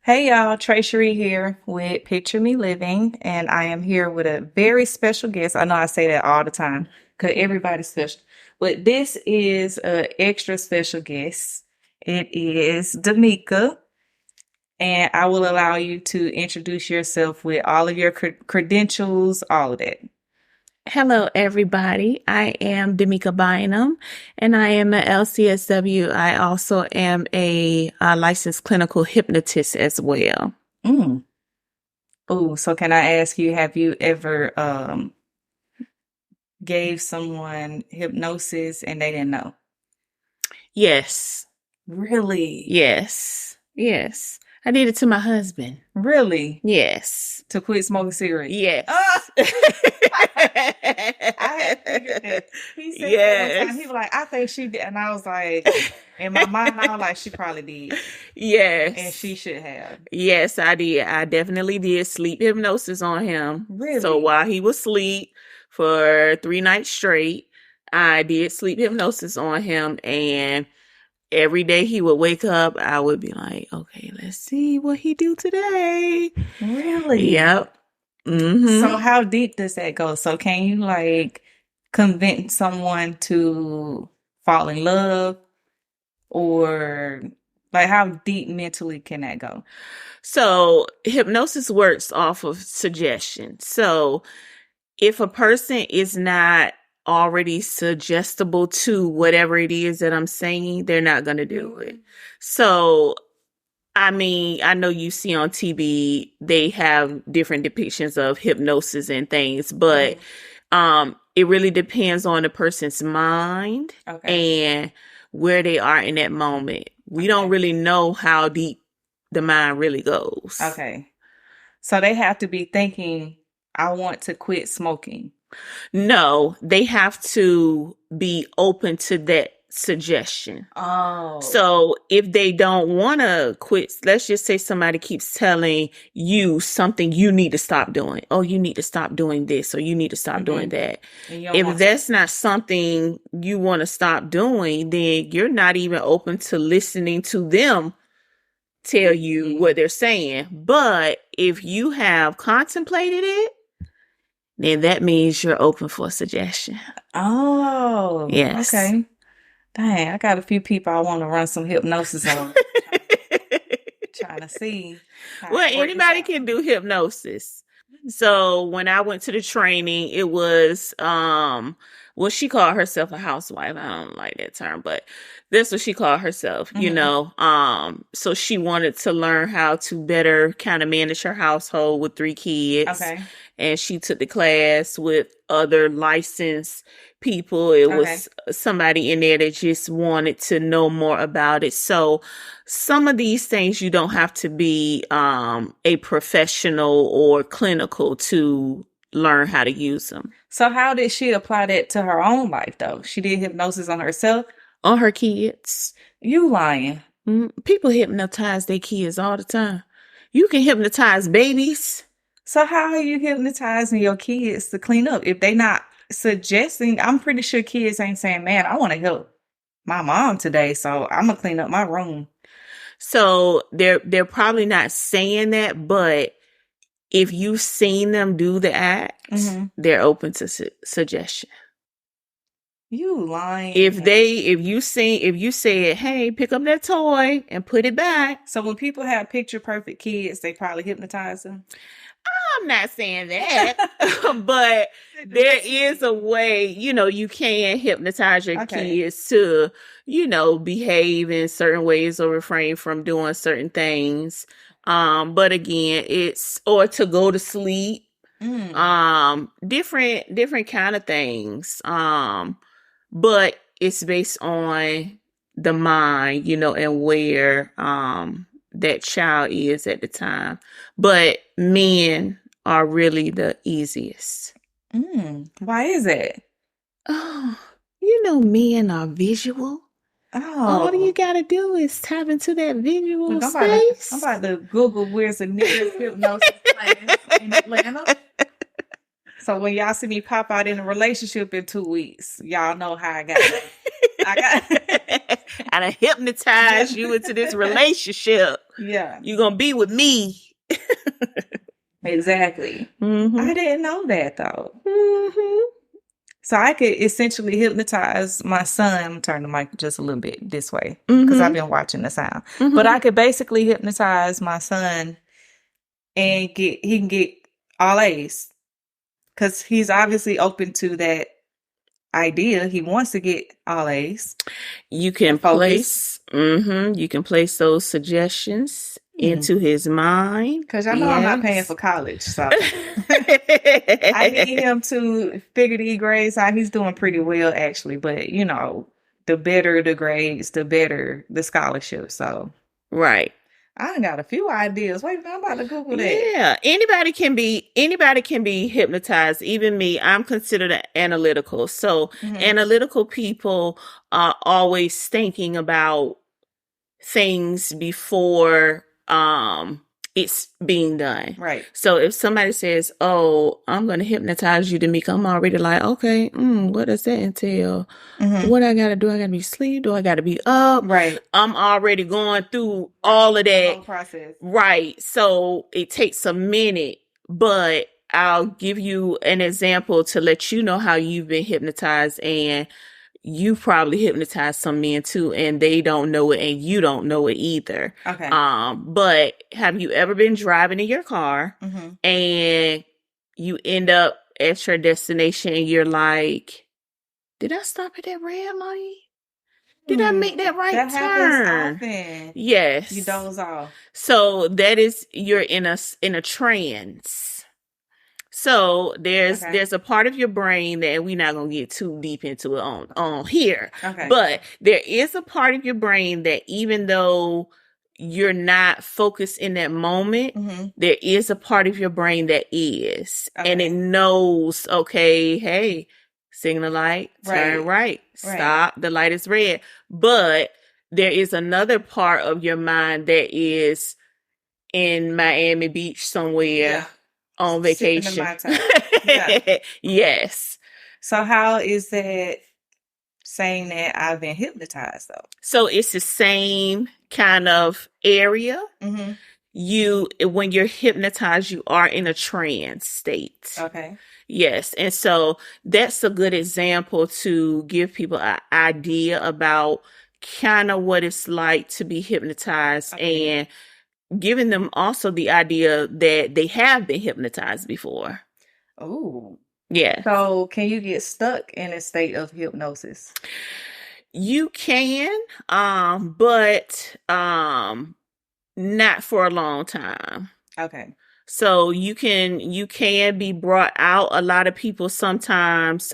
Hey y'all, Trey Cherie here with Picture Me Living, and I am here with a very special guest. I know I say that all the time because everybody's special, but this is an extra special guest. It is Damitka, and I will allow you to introduce yourself with all of your credentials, all of that. Hello, everybody. I am Damitka Bynum, and I am an LCSW. I also am a licensed clinical hypnotist as well. Mm. Oh, so can I ask you, have you ever gave someone hypnosis and they didn't know? Yes, Really? yes. I did it to my husband. Really? Yes, To quit smoking cigarettes? yes. Ah! I had figured that. He said that one time. He was like, I think she did. And I was like, in my mind, I was like, she probably did. And she Yes. should have. Yes, I did. I definitely did sleep hypnosis on him. So Really? while he was asleep for 3 nights straight, I did sleep hypnosis on him. And every day he would wake up, I would be like, okay, let's see what he do today. Really? Yep. So Mm-hmm. how deep does that go? So can you like convince someone to fall in love or like how deep mentally can that go? So hypnosis works off of suggestion. So if a person is not already suggestible to whatever it is that I'm saying, they're not going to do it. So, I mean, I know you see on TV, they have different depictions of hypnosis and things, but it really depends on the person's mind Okay. and where they are in that moment. We don't Okay. really know how deep the mind really goes. Okay. So they have to be thinking, I want to quit smoking. No, they have to be open to that suggestion. Oh, So if they don't want to quit, let's just say somebody keeps telling you something you need to stop doing. Oh, you need to stop doing this, or you need to stop doing that. and you don't If want to. that's not something you want to stop doing, then you're not even open to listening to them tell you what they're saying. But if you have contemplated it, then that means you're open for suggestion. Oh, Yes. okay. Dang, I got a few people I want to run some hypnosis on, trying to see how Well, it works anybody out. can do hypnosis. So when I went to the training, it was well, she called herself a housewife. I don't like that term, but that's what she called herself, you Mhm. know. So she wanted to learn how to better kind of manage her household with 3 kids. Okay. And she took the class with other licensed people. It Okay. was somebody in there that just wanted to know more about it. So some of these things you don't have to be a professional or clinical to learn how to use them. So how did she apply that to her own life though? She did hypnosis on herself? On her kids. You lying. People hypnotize their kids all the time. You can hypnotize babies. So how are you hypnotizing your kids to clean up? If they not suggesting, I'm pretty sure kids ain't saying, man, I want to help my mom today, so I'm gonna clean up my room. So they're probably not saying that, but if you've seen them do the act, they're open to suggestion. You lying. If you said, hey, pick up that toy and put it back. So when people have picture perfect kids, they probably hypnotize them. I'm not saying that, but there is a way, you can hypnotize your kids to, behave in certain ways or refrain from doing certain things. But again, or to go to sleep, different kind of things. But it's based on the mind, and where, that child is at the time. But men are really the easiest. Why is it? Oh, men are visual. All you gotta do is tap into that visual space. I'm about to Google where's the nearest hypnosis class in Atlanta. So when y'all see me pop out in a relationship in 2 weeks, y'all know how I got it. I done hypnotized you into this relationship. Yeah, You're going to be with me. exactly. Mm-hmm. I didn't know that though. Mm-hmm. So I could essentially hypnotize my son. I'm turn the mic just a little bit this way because I've Mm-hmm. been watching the sound. But Mm-hmm. I could basically hypnotize my son and he can get all A's because he's obviously open to that idea. He wants to get all A's. You can Focus. you can place those suggestions into his mind. Because I know I'm not paying Yes. for college, so I need him to figure the grades out. He's doing pretty well actually, but you know, the better the grades, the better the scholarship. So Right. I done got a few ideas. Wait, I'm about to Google that. Yeah. Anybody can be hypnotized. Even me. I'm considered analytical. So Mhm. analytical people are always thinking about things before it's being done. Right. So if somebody says, "Oh, I'm going to hypnotize you, Damitka," I'm already like, "Okay, what does that entail? Mhm. What I got to do? I got to be asleep? Do I got to be up?" Right. I'm already going through all of The that. whole process. Right. So it takes a minute, but I'll give you an example to let you know how you've been hypnotized, and you probably hypnotized some men too, and they don't know it and you don't know it either. Okay. But have you ever been driving in your car Mhm. and you end up at your destination and you're like, did I stop at that red light? Did I make that right That happens turn? often. Yes. You doze off. So that is, you're in a trance. So there's a part of your brain that we're not gonna get too deep into it on here. Okay. But there is a part of your brain that even though you're not focused in that moment, Mhm. there is a part of your brain that is. And it Okay. knows, okay, hey, signal light, turn right, stop, the light is red. But there is another part of your mind that is in Miami Beach somewhere. Yeah. On Sipping the vacation. Mai Tai. Yeah. Yes. So how is that saying that I've been hypnotized though? So it's the same kind of area. Mm-hmm. When you're hypnotized, you are in a trance state. Okay. Yes. And so that's a good example to give people an idea about kind of what it's like to be hypnotized, and giving them also the idea that they have been hypnotized before. Oh. Yeah. So can you get stuck in a state of hypnosis? You can, but not for a long time. Okay. So you can be brought out. A lot of people sometimes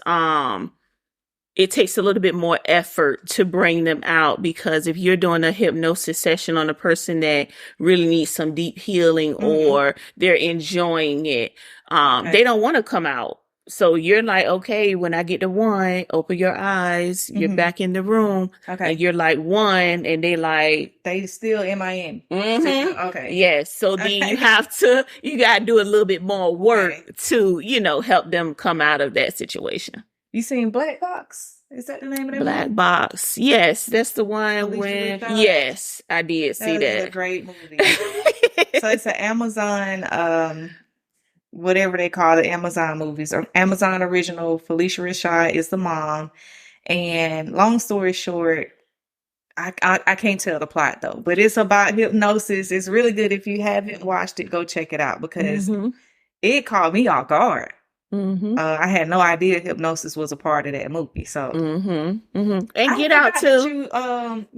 it takes a little bit more effort to bring them out, because if you're doing a hypnosis session on a person that really needs some deep healing, or they're enjoying it, they don't want to come out. So you're like, okay, when I get to one, open your eyes, you're back in the room, and you're like one, and they still MIN. Okay. Yes. So then you gotta do a little bit more work to, help them come out of that situation. You seen Black Box? Is that the name of that Black movie? Box. Yes, that's the one yes, I did see that. That is a great movie. So it's an Amazon, whatever they call the Amazon movies, or Amazon original. Felicia Rashad is the mom. And long story short, I can't tell the plot though, but it's about hypnosis. It's really good. If you haven't watched it, go check it out, because it caught me off guard. I had no idea hypnosis was a part of that movie. So, and Get Out too.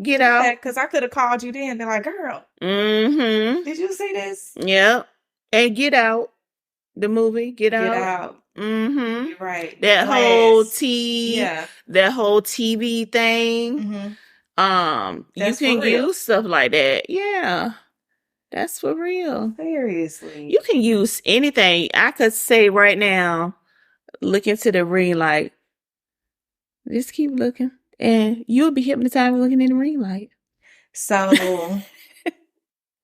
Get Out, because I could have called you then and been like, "Girl, did you see this?" Yeah, and Get Out, the movie Get Out. Get Out. You're right. That whole TV thing. You can use stuff like that. Yeah. That's for real. Seriously. You can use anything. I could say right now, look into the ring light. Just keep looking, and you'll be hypnotized looking in the ring light. So,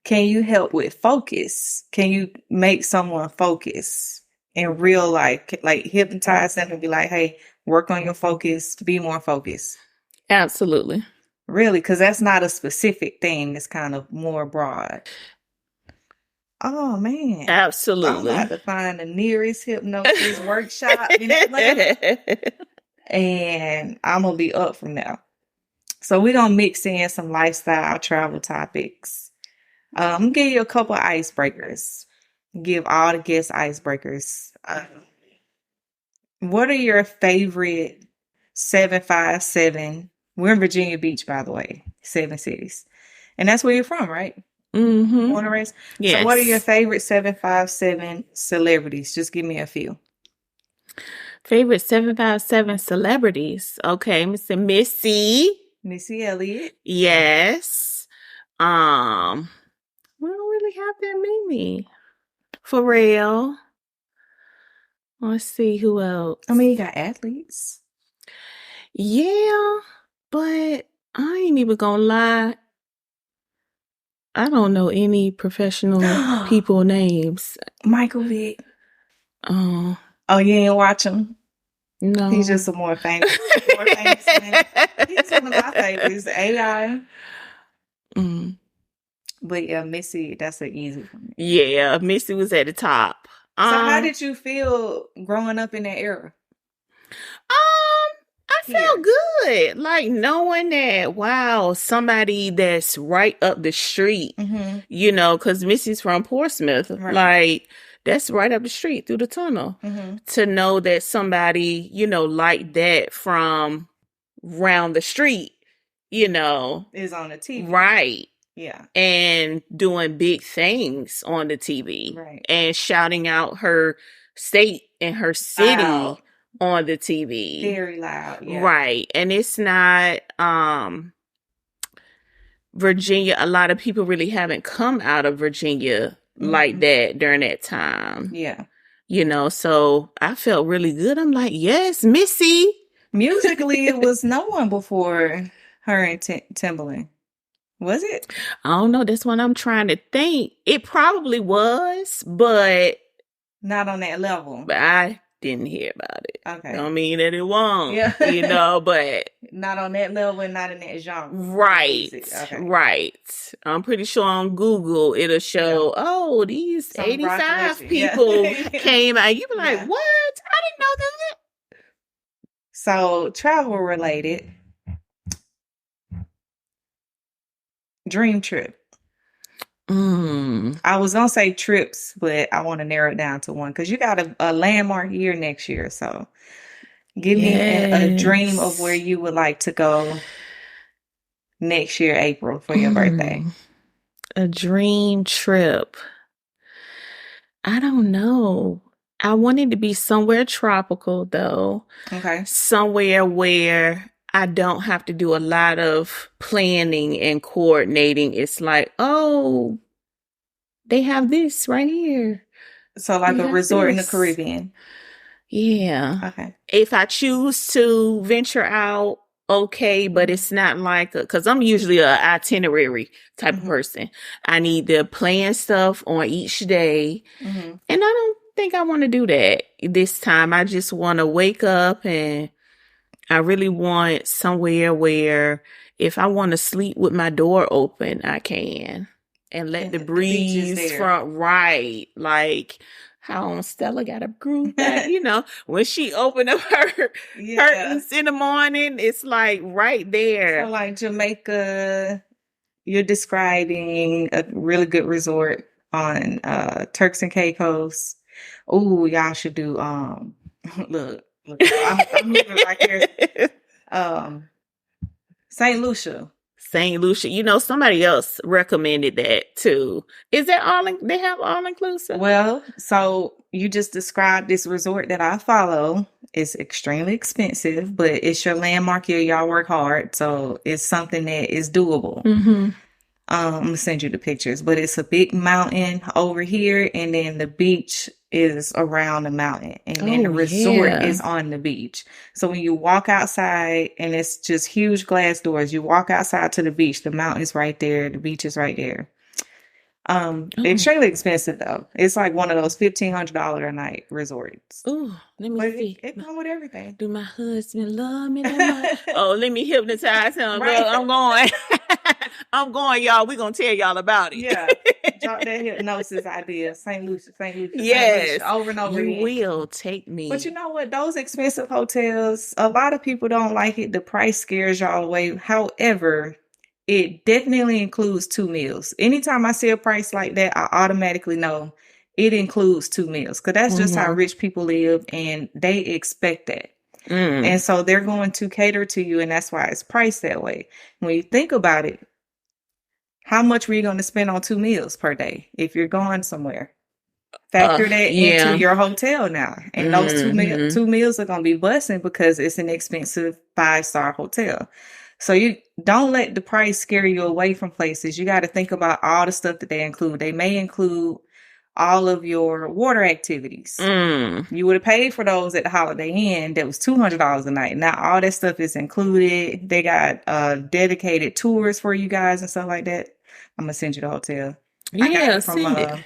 can you help with focus? Can you make someone focus in real life? Like hypnotize them and be like, hey, work on your focus, be more focused. Absolutely. Really? Because that's not a specific thing. It's kind of more broad. Oh man. I'm about Absolutely. to find the nearest hypnosis workshop in Atlanta. And I'm gonna be up from there. So we're gonna mix in some lifestyle travel topics. I'm gonna give you a couple of icebreakers. Give all the guests icebreakers. What are your favorite 757? We're in Virginia Beach, by the way, 7 cities. And that's where you're from, right? Mm-hmm. Born and raised. So what are your Yes. favorite 757 celebrities? Just give me a few. Favorite 757 celebrities. Okay, Mr. Missy. Missy Elliott. Yes. We don't really have that many. For real. Let's see who else. I mean, you got athletes. Yeah, but I ain't even gonna lie. I don't know any professional people names. Michael Vick. Oh, Oh, you didn't watch him? no. He's just a more famous man. He's one of my favorites. AI. Mm. But yeah, Missy, that's an easy one. Yeah, Missy was at the top. So how did you feel growing up in that era? I felt good. Like knowing that, wow, somebody that's right up the street, you know, because Missy's from Portsmouth. Right. Like, that's right up the street through the tunnel. To know that somebody, you know, like that from round the street, you know, Is on the TV. right. Yeah. And doing big things on the TV. Right. And shouting out her state and her city Wow. on the TV. Very loud. Yeah. Right. And it's not Virginia. A lot of people really haven't come out of Virginia like that during that time. Yeah. You know, so I felt really good. I'm like, yes, Missy. Musically, it was no one before her and Timbaland. Was it? I don't know. That's what I'm trying to think. It probably was, but not on that level. But I didn't hear about it. Okay. Don't mean that it won't. Yeah. You know, but not on that level and not in that genre. Right. Okay. Right. I'm pretty sure on Google it'll show, oh, these some 85 people came out. You be like, what? I didn't know that. So travel related. Dream trip. I was gonna say trips, but I want to narrow it down to one because you got a landmark year next year. So give me a dream of where you would like to go next year, April, for your birthday. A dream trip. I don't know. I wanted to be somewhere tropical though. Okay. Somewhere where I don't have to do a lot of planning and coordinating. It's like, oh, they have this right here. So like a resort in the Caribbean. Yeah. Okay. If I choose to venture out, okay, but it's not like, because I'm usually an itinerary type of person. I need to plan stuff on each day. And I don't think I want to do that this time. I just want to wake up and I really want somewhere where if I want to sleep with my door open, I can. And let the breeze from right. Like how Stella got a groove back, you know, when she opened up her curtains in the morning, it's like right there. So like Jamaica, you're describing a really good resort on Turks and Caicos. Oh, y'all should do look, I'm looking right here. St. Lucia. St. Lucia. You know, somebody else recommended that too. Is that they have all inclusive? Well, so you just described this resort that I follow. It's extremely expensive, but it's your landmark year. Y'all work hard. So it's something that is doable. I'm gonna send you the pictures, but it's a big mountain over here, and then the beach is around the mountain, and then the resort is on the beach. So when you walk outside, and it's just huge glass doors, you walk outside to the beach, the mountain is right there, the beach is right there. Extremely expensive though. It's like one of those $1,500 a night resorts. Oh, let me But see. it comes with everything. Do my husband love me that much? Oh, let me hypnotize him. Look, Right. I'm going. I'm going, y'all. We're going to tell y'all about it. Yeah. Drop that hypnosis idea. St. Lucia, St. Lucia, St. Yes. Lucia, over and over You again. will take me. But you know what? Those expensive hotels, a lot of people don't like it. The price scares y'all away. However, it definitely includes 2 meals. Anytime I see a price like that, I automatically know it includes 2 meals because that's just how rich people live and they expect that. And so they're going to cater to you, and that's why it's priced that way. When you think about it, how much were you going to spend on 2 meals per day if you're going somewhere? Factor that into your hotel now. And those two meals are going to be busting because it's an expensive 5-star hotel. So you don't let the price scare you away from places. You got to think about all the stuff that they include. They may include all of your water activities. You would have paid for those at the Holiday Inn. That was $200 a night. Now all that stuff is included. They got dedicated tours for you guys and stuff like that. I'm gonna send you the hotel. I got it from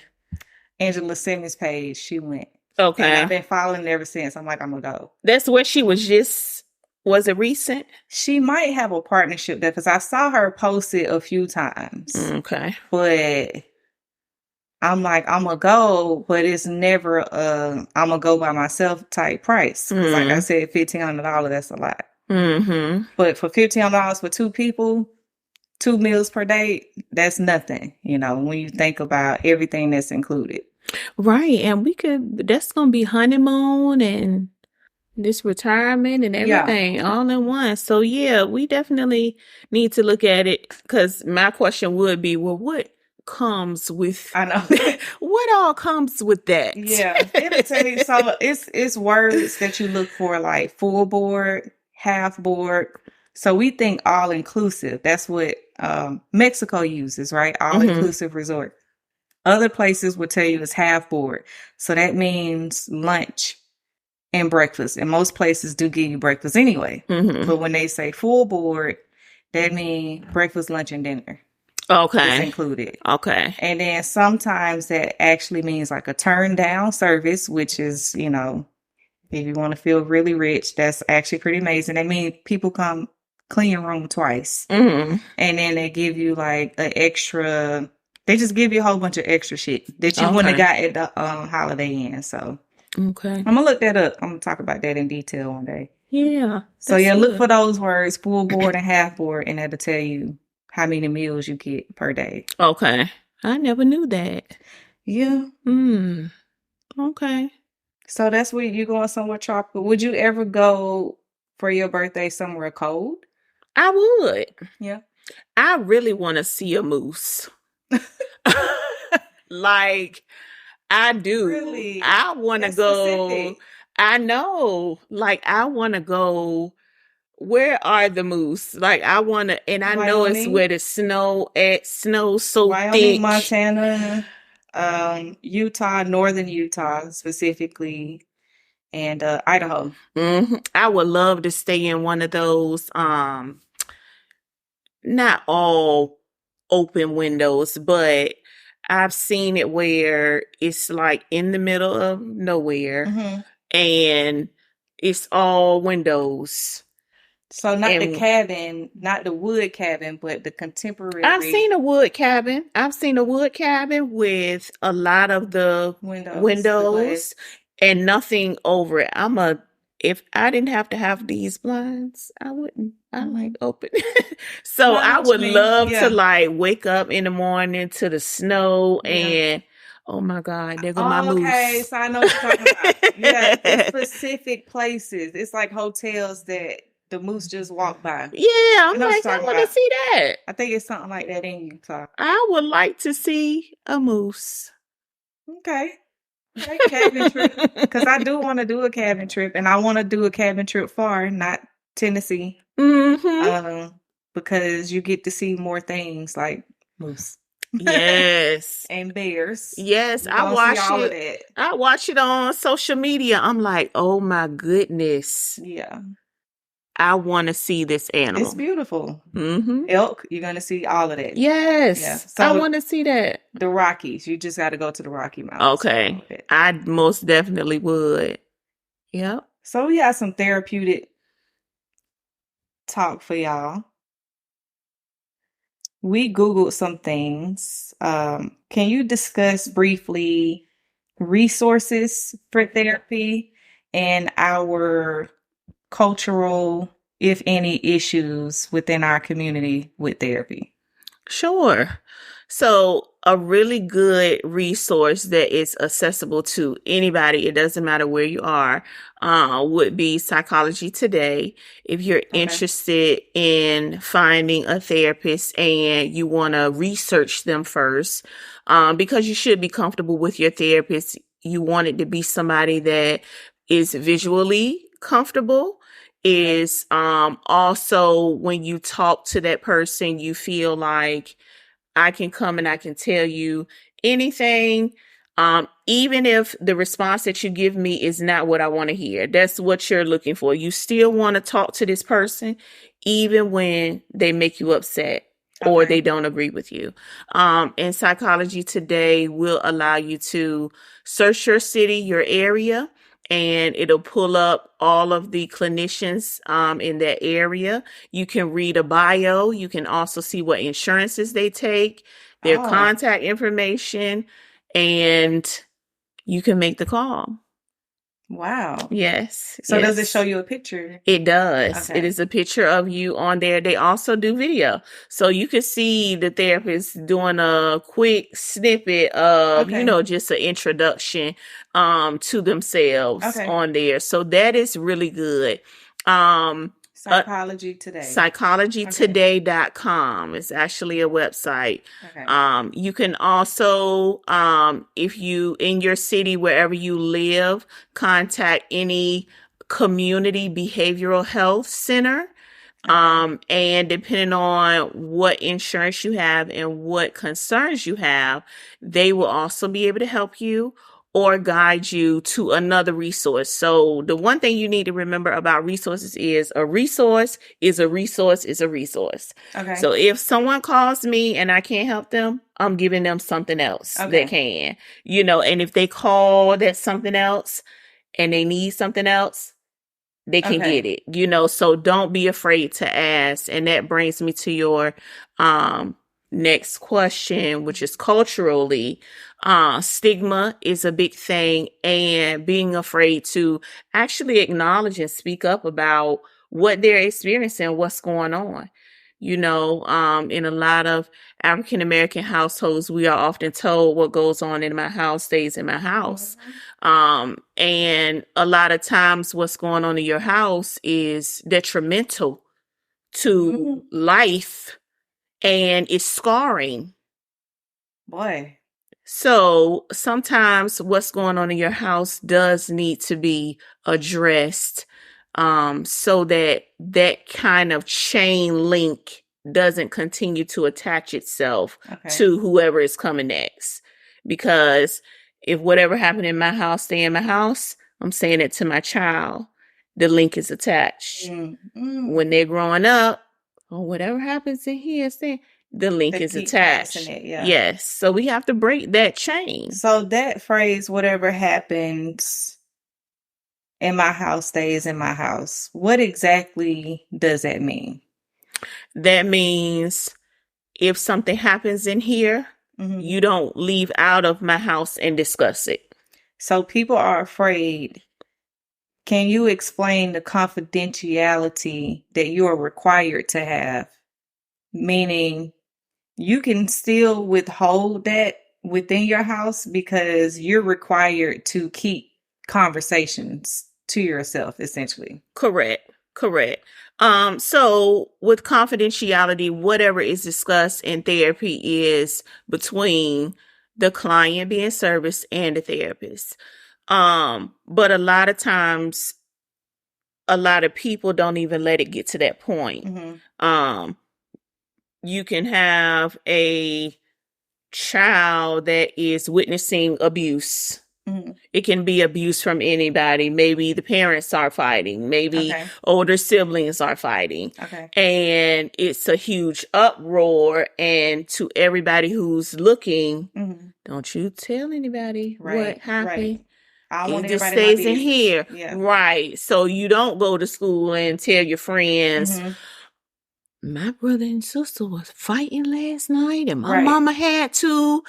Angela Simmons' page. She went. Okay. And I've been following it ever since. I'm like, I'm gonna go. That's where she was just. Was it recent? She might have a partnership there because I saw her post it a few times. Okay. But I'm like, I'm going to go, but it's never I'm going to go by myself type price. Like I said, $1,500, that's a lot. But for $1,500 for 2 people, 2 meals per day, that's nothing, when you think about everything that's included. Right. And that's going to be honeymoon and this retirement and everything all in one. So yeah, we definitely need to look at it because my question would be, well, what comes with I know what all comes with that? Yeah, it'll tell you. So it's words that you look for, like full board, half board. So we think all inclusive. That's what Mexico uses, right? All inclusive resort. Other places will tell you it's half board. So that means lunch and breakfast. And most places do give you breakfast anyway. But when they say full board, that means breakfast, lunch, and dinner. Okay. It's included. Okay. And then sometimes that actually means like a turn down service, which is, if you want to feel really rich, that's actually pretty amazing. That means people come clean your room twice. And then they give you like an extra, they just give you a whole bunch of extra shit that you wouldn't have got at the Holiday Inn. So okay. I'm going to look that up. I'm going to talk about that in detail one day. Yeah. So yeah, look for those words, full board and half board, and that'll tell you how many meals you get per day. Okay. I never knew that. Yeah. Okay. So that's where you going somewhere tropical. Would you ever go for your birthday somewhere cold? I would. Yeah. I really want to see a moose. Like, I do. Really? I want to go. Specific. I know. Like, I want to go. Where are the moose? Like, I want to, and I know it's where the snow so Wyoming, thick. Montana, Utah, northern Utah specifically, and Idaho. I would love to stay in one of those, not all open windows, but I've seen it where it's like in the middle of nowhere and it's all windows. So not the cabin, not the wood cabin, but the contemporary. I've seen a wood cabin. I've seen a wood cabin with a lot of the windows and nothing over it. If I didn't have to have these blinds, I wouldn't. I like open. So I would love to like wake up in the morning to the snow and oh my God, there go my moose. Okay, so I know what you're talking about. Yeah, it's specific places. It's like hotels that the moose just walk by. Yeah, I'm like, I want to see that. I think it's something like that in Utah. I would like to see a moose. Okay. Cabin trip. Because I do want to do a cabin trip, and I want to do a cabin trip far, not Tennessee. Because you get to see more things like moose. Yes. And bears. Yes, I watch it. I watch it on social media. I'm like, oh my goodness. Yeah. I want to see this It's animal. beautiful. Mm-hmm. Elk, you're gonna see all of that. Yes. Yeah. I So want to see that. the Rockies, you just got to go to the Rocky Mountains for all Okay. of it. I most definitely would. Yep. So we got some therapeutic talk for y'all. We Googled some things. Can you discuss briefly resources for therapy and our cultural, if any, issues within our community with therapy? Sure. So, a really good resource that is accessible to anybody, it doesn't matter where you are, would be Psychology Today. If you're Okay. interested in finding a therapist and you want to research them first, because you should be comfortable with your therapist, you want it to be somebody that is visually comfortable. Is also when you talk to that person, you feel like I can come and I can tell you anything, even if the response that you give me is not what I want to hear. That's what you're looking for. You still want to talk to this person, even when they make you upset or Okay. they don't agree with you. And Psychology Today will allow you to search your city, your area, and it'll pull up all of the clinicians in that area. You can read a bio. You can also see what insurances they take, their Oh, contact information, and you can make the call. wow. Yes. So does it yes. show you a picture? It does. Okay. It is a picture of you on there. They also do video. So you can see the therapist doing a quick snippet of, Okay. just an introduction to themselves Okay. on there. So that is really good. Psychology Today. Okay. Psychologytoday.com is actually a website. Okay. You can also, if you in your city, wherever you live, contact any community behavioral health center. And depending on what insurance you have and what concerns you have, they will also be able to help you or guide you to another resource. So the one thing you need to remember about resources is a resource is a resource is a resource. Okay. So if someone calls me and I can't help them, I'm giving them something else that can, and if they call that something else and they need something else, they can Okay. get it, so don't be afraid to ask. And that brings me to your next question, which is culturally, stigma is a big thing, and being afraid to actually acknowledge and speak up about what they're experiencing, what's going on. In a lot of African American households, we are often told what goes on in my house stays in my house. And a lot of times what's going on in your house is detrimental to life and it's scarring. Boy. So sometimes what's going on in your house does need to be addressed, so that kind of chain link doesn't continue to attach itself to whoever is coming next. Because if whatever happened in my house stay in my house, I'm saying it to my child, the link is attached. When they're growing up, or whatever happens in here, the link is attached. Yes. So we have to break that chain. So that phrase, whatever happens in my house stays in my house, what exactly does that mean? That means if something happens in here, you don't leave out of my house and discuss it. So people are afraid. Can you explain the confidentiality that you are required to have? Meaning you can still withhold that within your house because you're required to keep conversations to yourself, essentially. Correct. So with confidentiality, whatever is discussed in therapy is between the client being serviced and the therapist. But a lot of times, a lot of people don't even let it get to that point. You can have a child that is witnessing abuse Mhm. It can be abuse from anybody. Maybe the parents are fighting. Maybe Okay. older siblings are fighting. Okay. And it's a huge uproar. And to everybody who's looking, Mhm. don't you tell anybody what Right. happened. I don't It want just everybody in my stays in business. here. Yeah. Right. So you don't go to school and tell your friends, Mhm. my brother and sister was fighting last night and my Right. mama had to,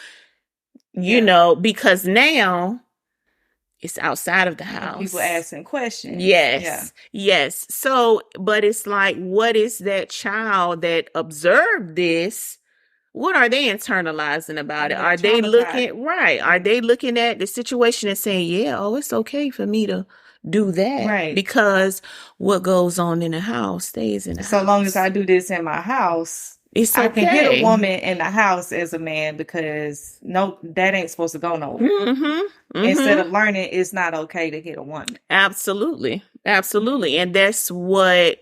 Yeah. because now it's outside of the And people house. asking questions. Yeah. Yes. So, but it's like, what is that child that observed this? What are they internalizing about it? Yeah. Are they Traumatized. looking, right? Are Mhm. they looking at the situation and saying, yeah, oh, it's okay for me to do that Right. because what goes on in the house stays in the So long as I house. do this in my house, It's I can hit a okay. woman in the house as a man because no, that ain't supposed to go nowhere. Mm-hmm. Instead Mm-hmm. of learning, it's not okay to hit a woman. Absolutely. Absolutely. And that's what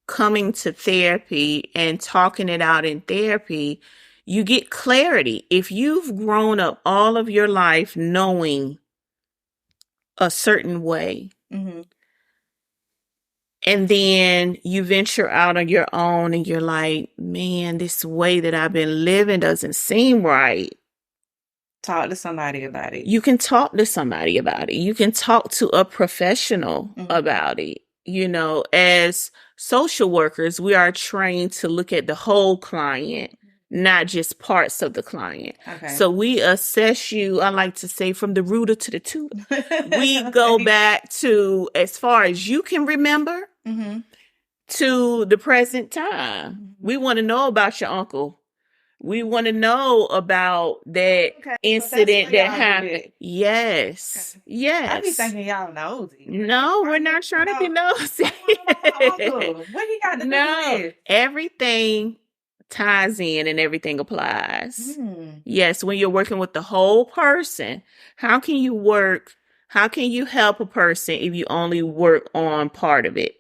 coming to therapy and talking it out in therapy, you get clarity. If you've grown up all of your life knowing a certain way, Mm-hmm. and then you venture out on your own and you're like, man, this way that I've been living doesn't seem right. Talk to somebody about it. You can talk to somebody about it. You can talk to a professional Mhm. about it. As social workers, we are trained to look at the whole client, not just parts of the client. Okay. So we assess you, I like to say, from the rooter to the tutor. We go back to as far as you can remember Mm-hmm. to the present time. Mm-hmm. We want to know about your uncle. We want to know about that incident that happened. Yes. Okay. Yes. I be thinking y'all nosy. No, we're not trying to be nosy. Uncle, what he got to do with it? Everything ties in and everything applies. Mm. Yes, when you're working with the whole person, how can you help a person if you only work on part of it?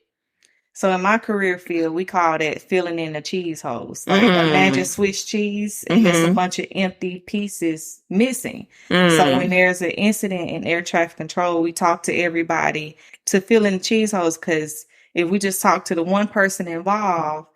So in my career field, we call that filling in the cheese holes. Like imagine Swiss cheese and there's a bunch of empty pieces missing. So when there's an incident in air traffic control, we talk to everybody to fill in the cheese holes because if we just talk to the one person involved,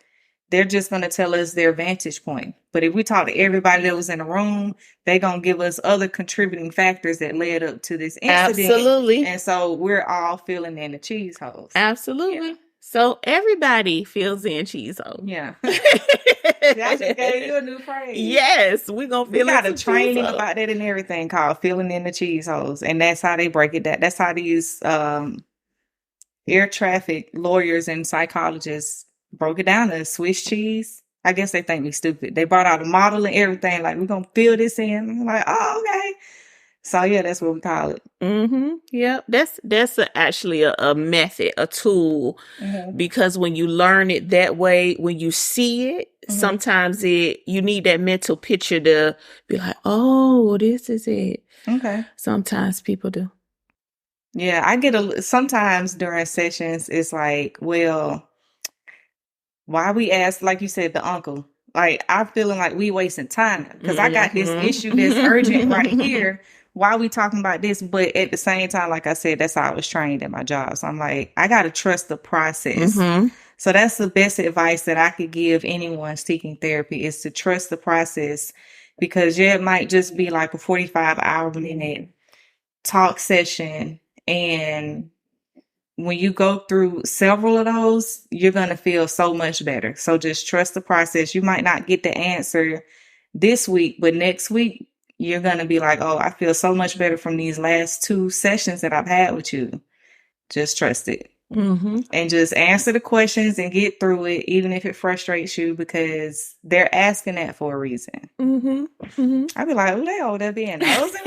they're just going to tell us their vantage point. But if we talk to everybody that was in the room, they're going to give us other contributing factors that led up to this incident. Absolutely. And so we're all filling in the cheese holes. Absolutely. Yeah. So everybody fills in cheese holes. Yeah. I just gave you a new phrase. Yes, we're going to fill in. We got a training about that and everything called filling in the cheese holes. And that's how they break it down. That's how these air traffic lawyers and psychologists broke it down to Swiss cheese. I guess they think we stupid. They brought out a model and everything. Like, we're going to fill this in. I'm like, oh, okay. So, yeah, that's what we call it. Mm-hmm. Yep. That's actually a method, a tool, because when you learn it that way, when you see it, sometimes you need that mental picture to be like, oh, this is it. Okay. Sometimes people do. Yeah, I get sometimes during sessions, it's like, well, why we ask, like you said, the uncle? Like, I'm feeling like we wasting time because I got this issue that's urgent right here. Why are we talking about this? But at the same time, like I said, that's how I was trained in my job. So I'm like, I got to trust the process. So that's the best advice that I could give anyone seeking therapy is to trust the process because it might just be like a 45-hour-minute talk session. And when you go through several of those, you're going to feel so much better. So just trust the process. You might not get the answer this week, but next week, you're going to be like, oh, I feel so much better from these last 2 sessions that I've had with you. Just trust it. And just answer the questions and get through it, even if it frustrates you, because they're asking that for a reason. I'd be like, oh, they over there being nosy.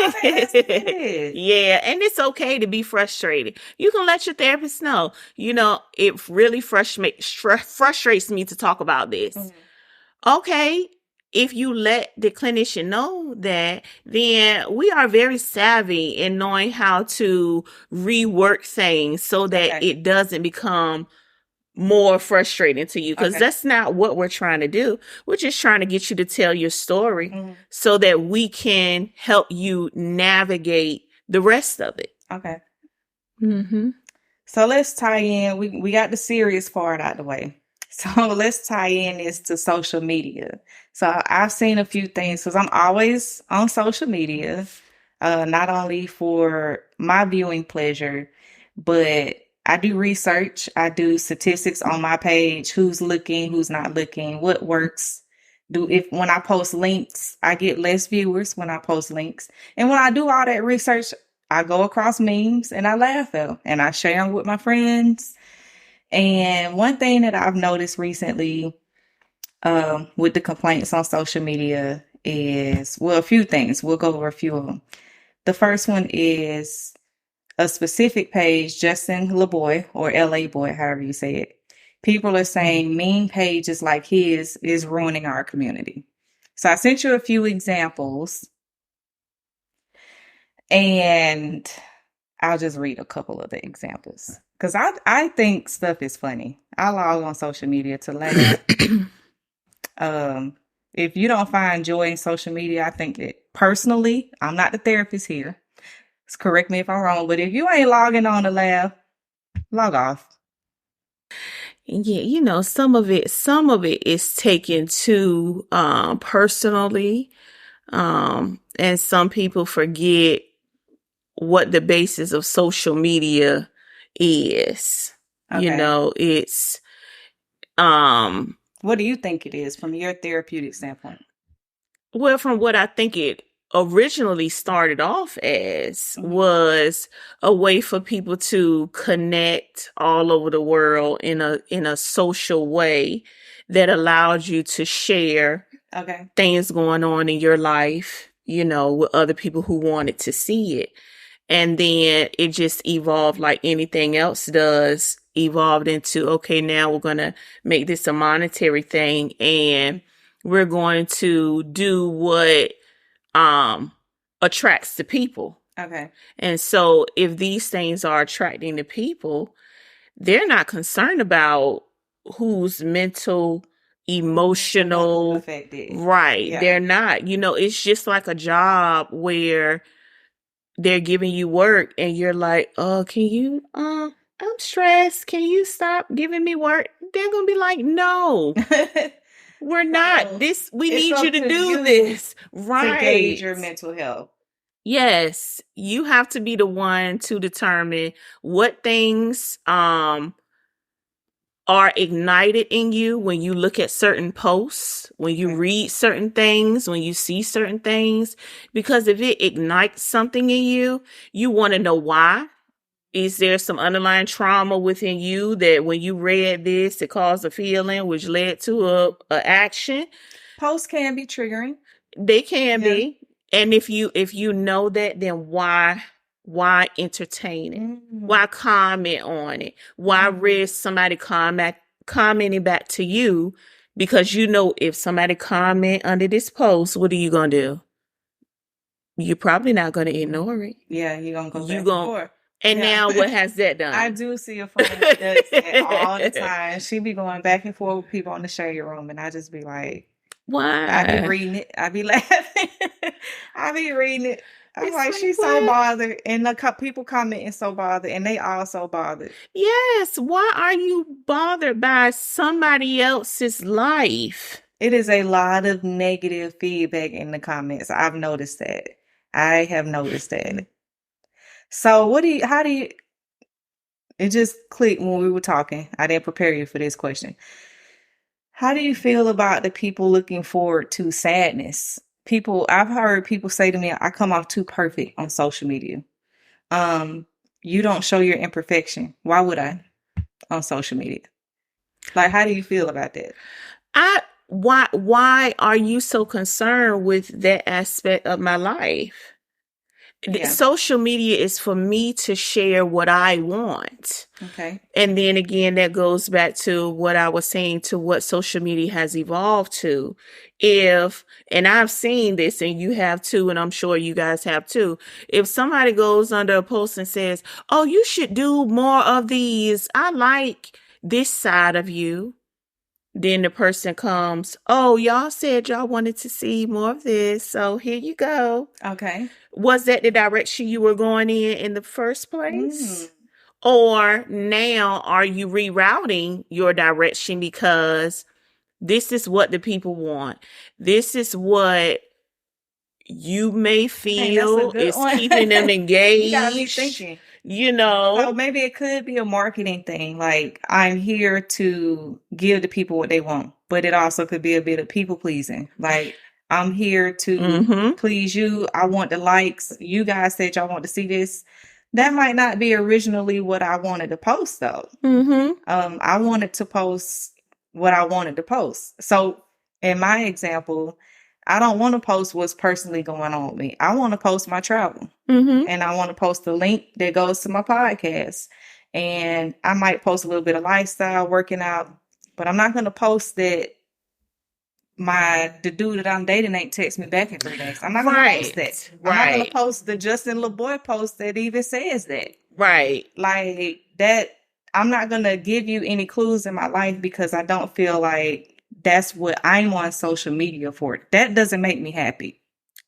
Yeah, and it's okay to be frustrated. You can let your therapist know. It really frustrates me to talk about this. Okay, if you let the clinician know that, then we are very savvy in knowing how to rework things so that it doesn't become more frustrating to you, because that's not what we're trying to do. We're just trying to get you to tell your story so that we can help you navigate the rest of it. Okay. Mm-hmm. So let's tie in. We got the serious part out the way. So let's tie in this to social media. So I've seen a few things because I'm always on social media, not only for my viewing pleasure, but I do research. I do statistics on my page, who's looking, who's not looking, what works. Do if when I post links, I get less viewers when I post links. And when I do all that research, I go across memes and I laugh at them and I share them with my friends. And one thing that I've noticed recently with the complaints on social media is, well, a few things. We'll go over a few of them. The first one is a specific page, Justin LaBoy or LA Boy, however you say it. People are saying meme pages like his is ruining our community. So I sent you a few examples and I'll just read a couple of the examples because I think stuff is funny. I log on social media to laugh. If you don't find joy in social media, I think that personally, I'm not the therapist here. So correct me if I'm wrong, but if you ain't logging on to laugh, log off. Yeah, some of it is taken too personally. And some people forget what the basis of social media is. Okay. It's What do you think it is from your therapeutic standpoint? well, from what I think it originally started off as was a way for people to connect all over the world in a social way that allowed you to share Okay. things going on in your life, with other people who wanted to see it. And then it just evolved like anything else does, evolved into, okay, now we're going to make this a monetary thing and we're going to do what attracts the people. Okay. And so if these things are attracting the people, they're not concerned about who's mental, emotional, affected. right. Yeah. They're not, it's just like a job where they're giving you work and you're like, oh, I'm stressed. Can you stop giving me work? They're going to be like, no, we're not. We need you to do this. Right. To gauge your mental health. Yes. You have to be the one to determine what things, are ignited in you when you look at certain posts, when you read certain things, when you see certain things, because if it ignites something in you, you want to know why. Is there some underlying trauma within you that when you read this, it caused a feeling which led to a action? Posts can be triggering. They can be. And if you know that, then why entertain it? Why comment on it? Why risk somebody commenting back to you? Because if somebody comment under this post, what are you going to do? You're probably not going to ignore it. Yeah, you're going to go back and forth. And now what has that done? I do see a friend that does that all the time. She be going back and forth with people on the shade room and I just be like, why? I be reading it. I be laughing. I be reading it. I'm like, she's so bothered. And the people commenting so bothered. And they all so bothered. Yes. Why are you bothered by somebody else's life? It is a lot of negative feedback in the comments. I've noticed that. I have noticed that. So it just clicked when we were talking. I didn't prepare you for this question. How do you feel about the people looking forward to sadness? I've heard people say to me, I come off too perfect on social media. You don't show your imperfection. Why would I on social media? Like, how do you feel about that? Why are you so concerned with that aspect of my life? Yeah. Social media is for me to share what I want. Okay. And then again, that goes back to what I was saying to what social media has evolved to. And I've seen this and you have too, and I'm sure you guys have too. If somebody goes under a post and says, oh, you should do more of these. I like this side of you. Then the person comes, oh, y'all said y'all wanted to see more of this, so here you go. Okay. Was that the direction you were going in the first place? Or now are you rerouting your direction because this is what the people want? This is what you may Hey, that's a feel good is one. keeping them You got me engaged, thinking. you So know? maybe it could be a marketing thing. Like, I'm here to give the people what they want, but it also could be a bit of people pleasing. Like, I'm here to Mm-hmm. please you. I want the likes. You guys said y'all want to see this. That might not be originally what I wanted to post, though. Mm-hmm. I wanted to post what I wanted to post. So, in my example, I don't want to post what's personally going on with me. I want to post my travel. Mm-hmm. And I want to post the link that goes to my podcast. And I might post a little bit of lifestyle, working out, but I'm not going to post that the dude that I'm dating ain't text me back in 3 days. I'm not going to post that. I'm not going to post the Justin LeBoy post that even says that. Right. Like that, I'm not going to give you any clues in my life because I don't feel like that's what I'm on social media for. That doesn't make me happy.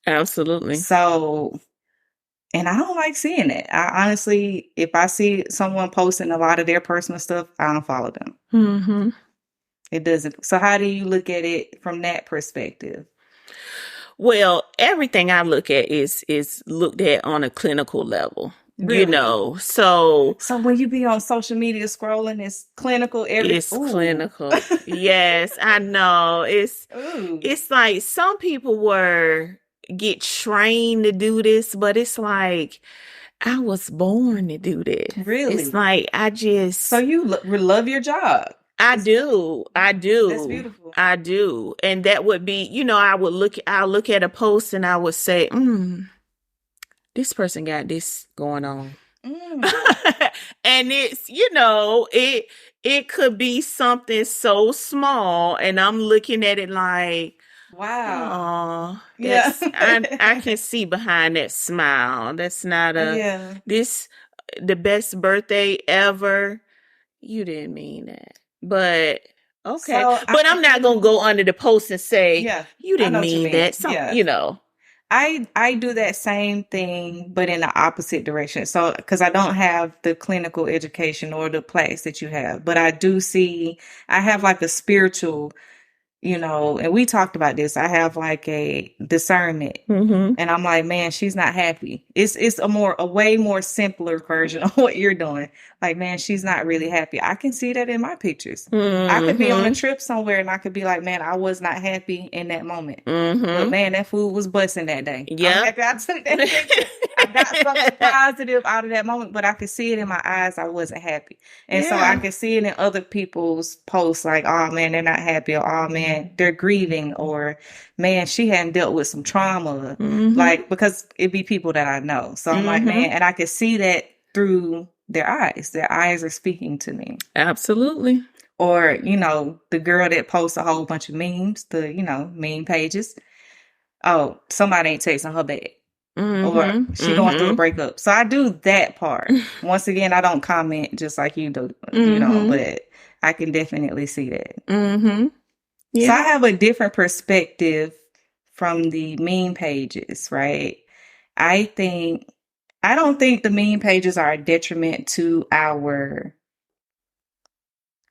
Absolutely. So, and I don't like seeing it. I honestly, if I see someone posting a lot of their personal stuff, I don't follow them. Mm-hmm. It doesn't. So how do you look at it from that perspective? Well, everything I look at is looked at on a clinical level. Really? You know, so when you be on social media scrolling, it's clinical. it's clinical. Yes, I know. It's like some people get trained to do this, but it's like I was born to do this. Really? It's like I just. So you love your job. I do. That's beautiful. I do. And that would be, I'll look at a post and I would say, this person got this going on. And it's, it could be something so small and I'm looking at it like, wow. Oh, I can see behind that smile. That's not the best birthday ever. You didn't mean that. But okay. So but I'm not going to go under the post and say, you didn't mean that. I do that same thing, but in the opposite direction. So, because I don't have the clinical education or the plaques that you have, but I have like a spiritual, and we talked about this. I have like a discernment, and I'm like, man, she's not happy. It's a way more simpler version of what you're doing. Like, man, she's not really happy. I can see that in my pictures. I could be on a trip somewhere and I could be like, man, I was not happy in that moment. But man, that food was busting that day. Yeah, I'm happy I took that picture. I got something positive out of that moment, but I could see it in my eyes. I wasn't happy, and so I could see it in other people's posts. Like, oh man, they're not happy, or oh man, they're grieving, or man, she hadn't dealt with some trauma. Like, because it'd be people that I know. So I'm like, man, and I could see that through their eyes. Their eyes are speaking to me. Absolutely. Or, the girl that posts a whole bunch of memes, the, meme pages. Oh, somebody ain't texting her back. Or she going through a breakup. So I do that part. Once again, I don't comment just like you do, but I can definitely see that. Yeah. So I have a different perspective from the meme pages, right? I don't think the meme pages are a detriment to our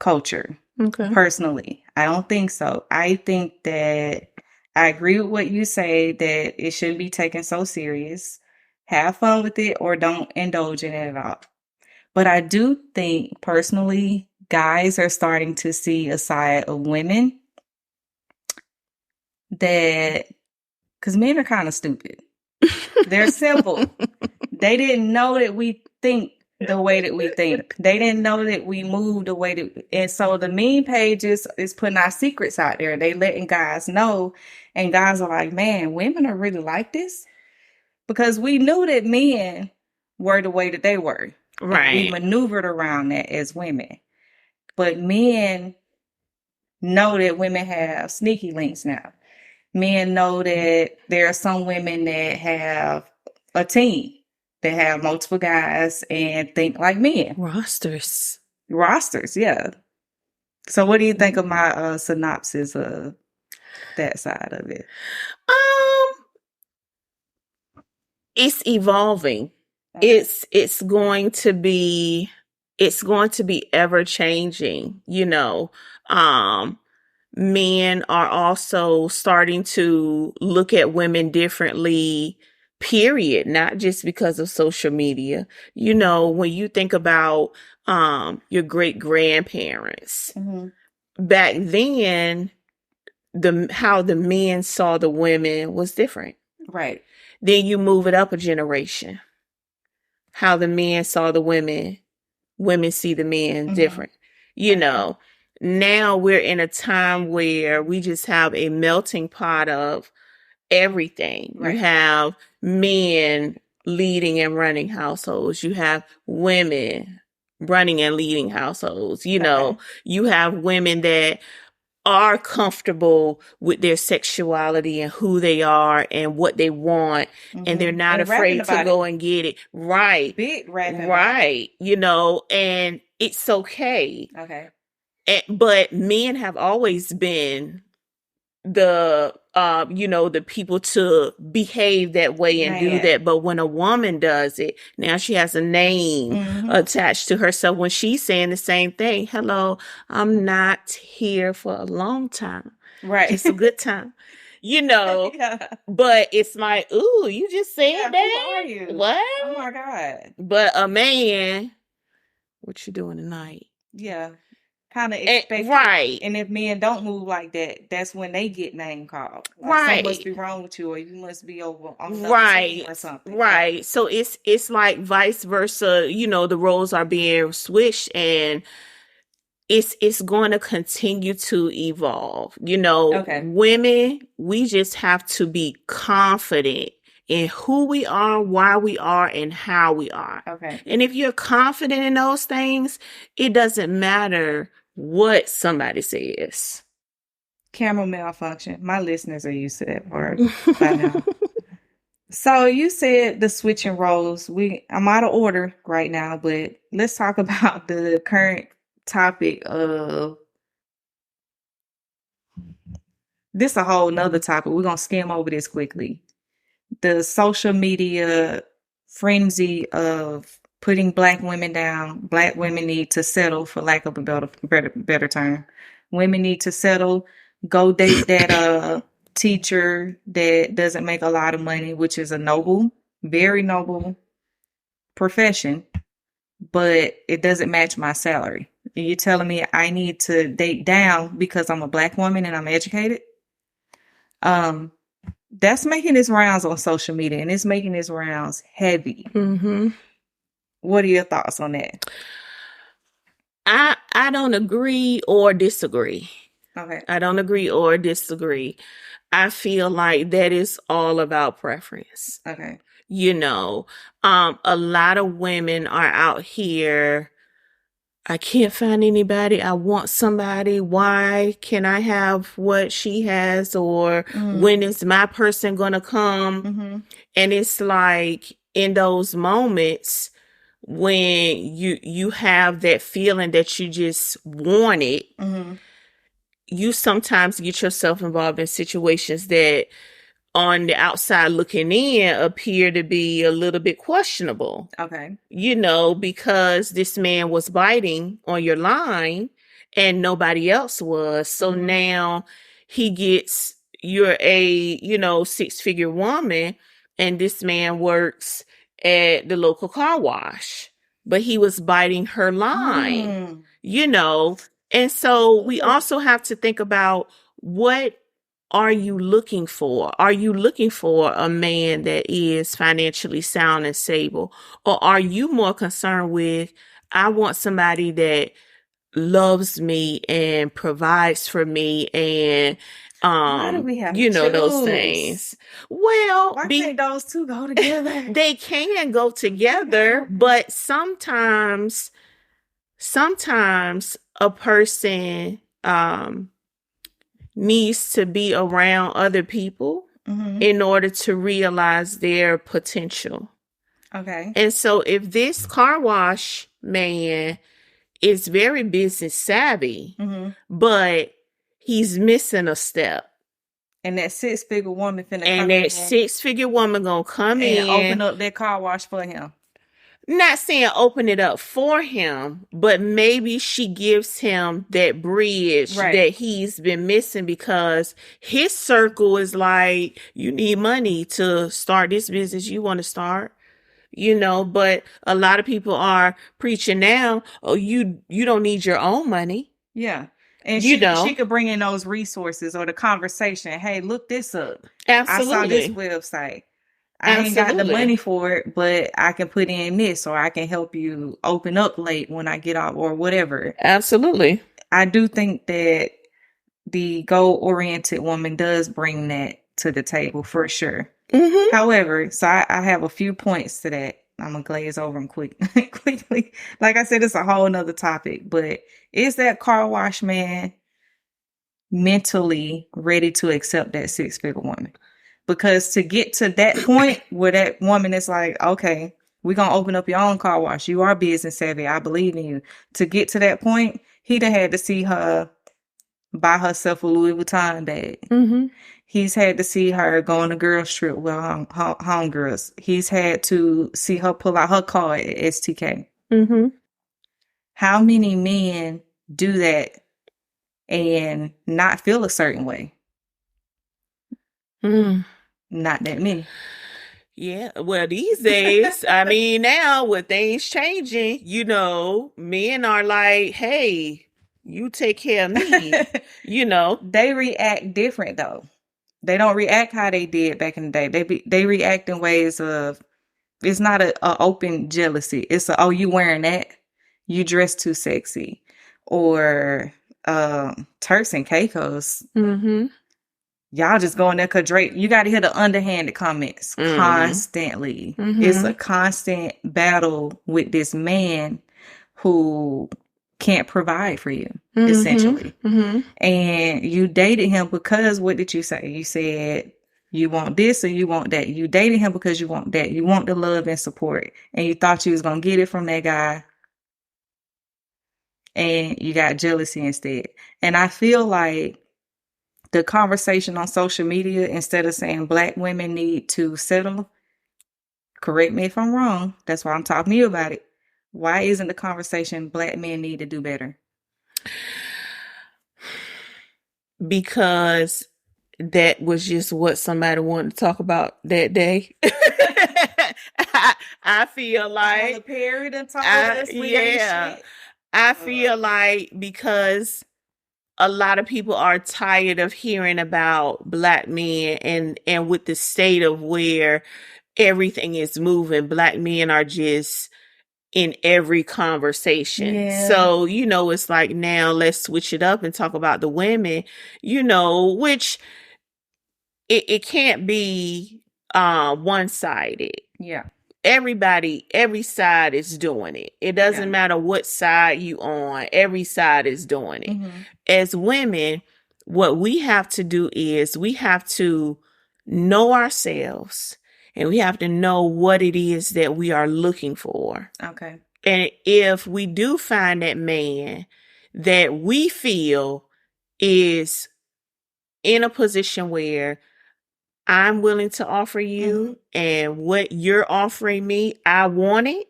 culture. Okay. Personally, I don't think so. I think that I agree with what you say, that it shouldn't be taken so serious. Have fun with it or don't indulge in it at all. But I do think personally, guys are starting to see a side of women because men are kind of stupid. They're simple. They didn't know that we think the way that we think. They didn't know that we move the way that, and so the meme pages is putting our secrets out there. They letting guys know, and guys are like, man, women are really like this, because we knew that men were the way that they were. Right. We maneuvered around that as women, but men know that women have sneaky links now. Men know that there are some women that have a team. They have multiple guys and think like men. Rosters, yeah. So what do you think of my synopsis of that side of it? Um, it's evolving. Okay. It's going to be ever changing, you know. Um, Men are also starting to look at women differently, period, not just because of social media. You know, when you think about your great grandparents, Mm-hmm. back then, how the men saw the women was different. Right. Then you move it up a generation, how the men saw the women see the men Mm-hmm. different. You know, now we're in a time where we just have a melting pot of everything. You Right. have men leading and running households. You have women running and leading households. You know, Okay. you have women that are comfortable with their sexuality and who they are and what they want, and they're Mm-hmm. not And rapping afraid to about go it. and get it. Right. Big rapping about Right. You know, and it's okay. it. Okay. But men have always been the you know, the people to behave that way and do Man. that. But when a woman does it, now she has a name Mm-hmm. attached to herself when she's saying the same thing. Hello, I'm not here for a long time, Right. just a good time, you know. Yeah. But it's like, ooh, you just said Yeah, who that? are you? What? Oh my God. But a man, what you doing tonight? Yeah. Kind of And, expect it. right, And if men don't move like that, that's when they get name called. Like something must right. be wrong with you, or you must be over on another team or Right, something. Yeah. right. So it's like vice versa, you know, the roles are being switched, and it's going to continue to evolve. You know, Okay. women, we just have to be confident in who we are, why we are, and how we are. Okay. And if you're confident in those things, it doesn't matter what somebody says. Camera malfunction. My listeners are used to that word by now. So you said the switching roles. I'm out of order right now, but let's talk about the current topic of this a whole nother topic. We're gonna skim over this quickly. The social media frenzy of putting black women down. Black women need to settle, for lack of a better term. Women need to settle. Go date that teacher that doesn't make a lot of money, which is a noble, very noble profession, but it doesn't match my salary. And you're telling me I need to date down because I'm a black woman and I'm educated? Um, that's making its rounds on social media, and it's making its rounds heavy. Mm-hmm. What are your thoughts on that? I don't agree or disagree. Okay. I don't agree or disagree. I feel like that is all about preference. Okay. You know, a lot of women are out here. I can't find anybody. I want somebody. Why can I have what she has? Or when is my person going to come? Mm-hmm. And it's like in those moments when you have that feeling that you just want it, Mm-hmm. you sometimes get yourself involved in situations that on the outside looking in appear to be a little bit questionable. Okay. You know, because this man was biting on your line and nobody else was. So now he gets, you're a, you know, 6-figure woman, and this man works at the local car wash, but he was biting her line, you know. And so we also have to think about, what are you looking for? Are you looking for a man that is financially sound and stable? Or are you more concerned with, I want somebody that loves me and provides for me and Why do we have to you know, those choose? things? Well, Why can't those two go together? they can go together, but sometimes a person needs to be around other people in order to realize their potential. Okay. And so if this car wash man is very business savvy, but he's missing a step. And that 6-figure woman finna And come that in 6-figure woman gonna come and open in. up that car wash for him. Not saying open it up for him, but maybe she gives him that bridge that he's been missing, because his circle is like, you need money to start this business you want to start, but a lot of people are preaching now, oh, you don't need your own money. Yeah. And she could bring in those resources or the conversation. Hey, look this up. Absolutely. I saw this website. I ain't got the money for it, but I can put in this, or I can help you open up late when I get off, or whatever. Absolutely. I do think that the goal-oriented woman does bring that to the table for sure. However, so I have a few points to that. I'm gonna glaze over them quickly. Like I said, it's a whole nother topic, but is that car wash man mentally ready to accept that 6-figure woman? Because to get to that point where that woman is like, okay, we're going to open up your own car wash. You are business savvy. I believe in you. To get to that point, he done had to see her buy herself a Louis Vuitton bag. He's had to see her go on a girls trip with homegirls. He's had to see her pull out her card at STK. How many men do that and not feel a certain way? Not that many. Yeah, well, these days, I mean, now with things changing, men are like, hey, you take care of me, They react different though. They don't react how they did back in the day. They react in ways of, it's not a open jealousy. It's a, oh, you wearing that? You dress too sexy. Or Turks and Caicos. Y'all just going there because Drake, you got to hear the underhanded comments constantly. It's a constant battle with this man who can't provide for you, essentially. And you dated him because, what did you say? You said you want this or you want that. You dated him because you want that. You want the love and support. And you thought you was going to get it from that guy. And you got jealousy instead. And I feel like the conversation on social media, instead of saying Black women need to settle, correct me if I'm wrong, that's why I'm talking to you about it. Why isn't the conversation Black men need to do better? Because that was just what somebody wanted to talk about that day. I feel like I feel like because a lot of people are tired of hearing about Black men, and with the state of where everything is moving, Black men are just in every conversation. Yeah. So, it's like, now let's switch it up and talk about the women, which it can't be one-sided. Yeah. Every side is doing it. It doesn't matter what side you on. Every side is doing it. As women, what we have to do is we have to know ourselves, and we have to know what it is that we are looking for. Okay. And if we do find that man that we feel is in a position where I'm willing to offer you, and what you're offering me, I want it,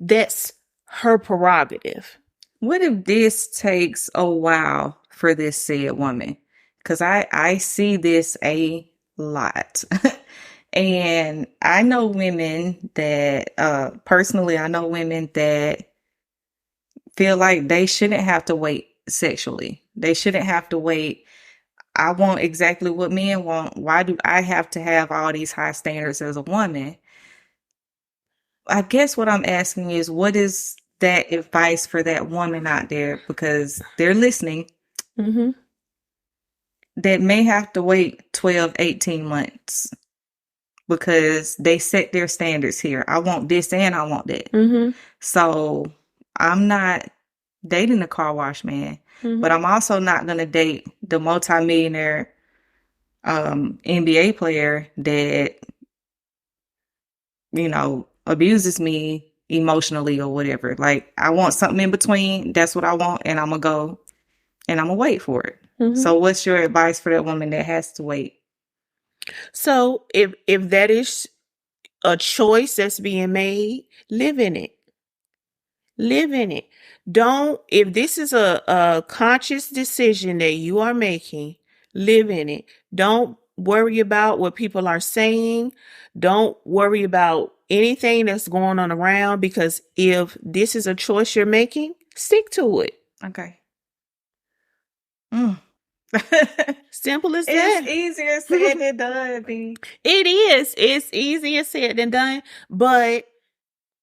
that's her prerogative. What if this takes a while for this said woman? Because I see this a lot. And I know women that, personally, I know women that feel like they shouldn't have to wait sexually. They shouldn't have to wait. I want exactly what men want. Why do I have to have all these high standards as a woman? I guess what I'm asking is, what is that advice for that woman out there? Because they're listening. That may have to wait 12, 18 months because they set their standards here. I want this and I want that. So I'm not dating the car wash man. But I'm also not going to date the multimillionaire NBA player that, abuses me emotionally or whatever. Like, I want something in between. That's what I want. And I'm going to go and I'm going to wait for it. Mhm. So what's your advice for that woman that has to wait? So if that is a choice that's being made, live in it. Live in it. Don't, if this is a conscious decision that you are making, live in it. Don't worry about what people are saying. Don't worry about anything that's going on around, because if this is a choice you're making, stick to it. Okay. Simple as that. It's easier said than done, B. It is. It's easier said than done, but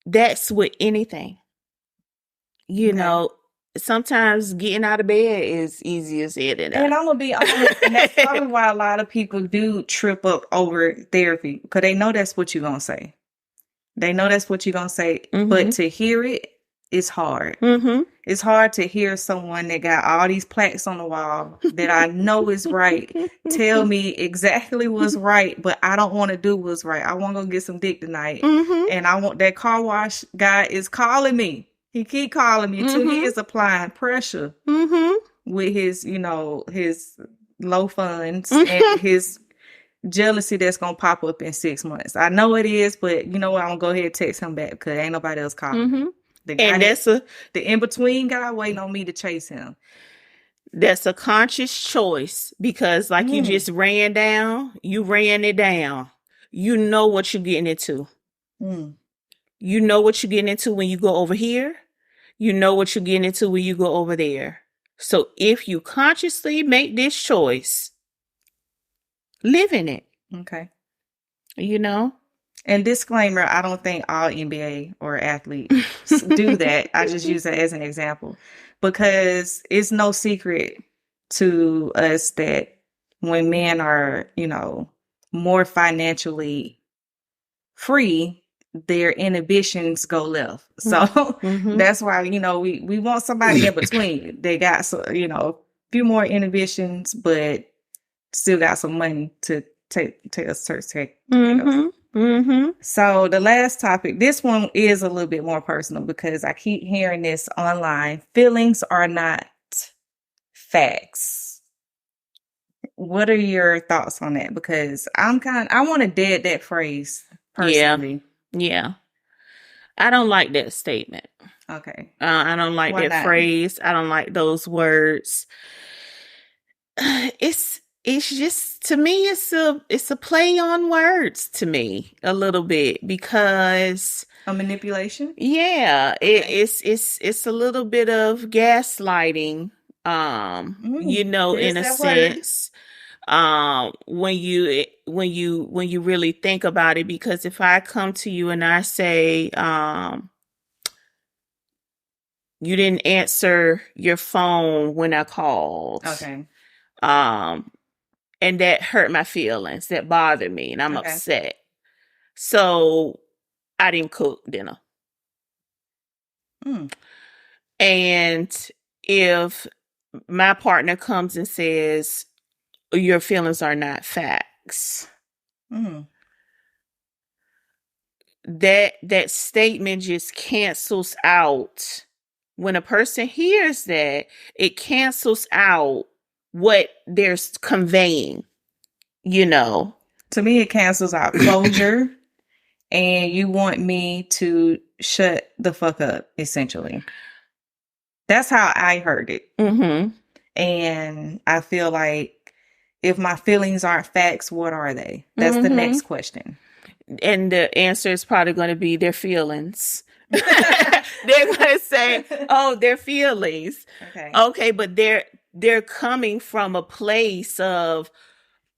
that's with anything. You know, sometimes getting out of bed is easier said than done. And I'm gonna be honest, and that's probably why a lot of people do trip up over therapy, because they know that's what you're gonna say. They know that's what you're gonna say, but to hear it is hard. It's hard to hear someone that got all these plaques on the wall that I know is right tell me exactly what's right, but I don't want to do what's right. I want to go get some dick tonight, and I want that car wash guy is calling me. He keep calling me too. He is applying pressure with his, his low funds and his jealousy that's gonna pop up in 6 months. I know it is, but you know what? I'm gonna go ahead and text him back because ain't nobody else calling. The guy, and that's the in-between guy waiting on me to chase him. That's a conscious choice, because like you just ran it down. You know what you're getting into. You know what you're getting into when you go over here. You know what you're getting into when you go over there. So if you consciously make this choice, live in it. Okay. And disclaimer, I don't think all NBA or athletes do that. I just use that as an example, because it's no secret to us that when men are, more financially free, their inhibitions go left. So that's why, we want somebody in between. They got, a few more inhibitions, but still got some money to take us to take. So the last topic, this one is a little bit more personal because I keep hearing this online. Feelings are not facts. What are your thoughts on that? Because I want to dead that phrase personally. Yeah. I don't like that statement. Okay. I don't like that phrase. I don't like those words. It's just, to me, it's a play on words to me a little bit, because a manipulation. Yeah, it's a little bit of gaslighting. In a sense. When you really think about it, because if I come to you and I say, you didn't answer your phone when I called. Okay. And that hurt my feelings, that bothered me, and I'm upset. So I didn't cook dinner. And if my partner comes and says, your feelings are not facts, that statement just cancels out. When a person hears that, it cancels out what they're conveying, To me, it cancels out closure, and you want me to shut the fuck up, essentially. That's how I heard it. And I feel like if my feelings aren't facts, what are they? That's the next question. And the answer is probably going to be their feelings. They're going to say, oh, their feelings. Okay, but they're coming from a place of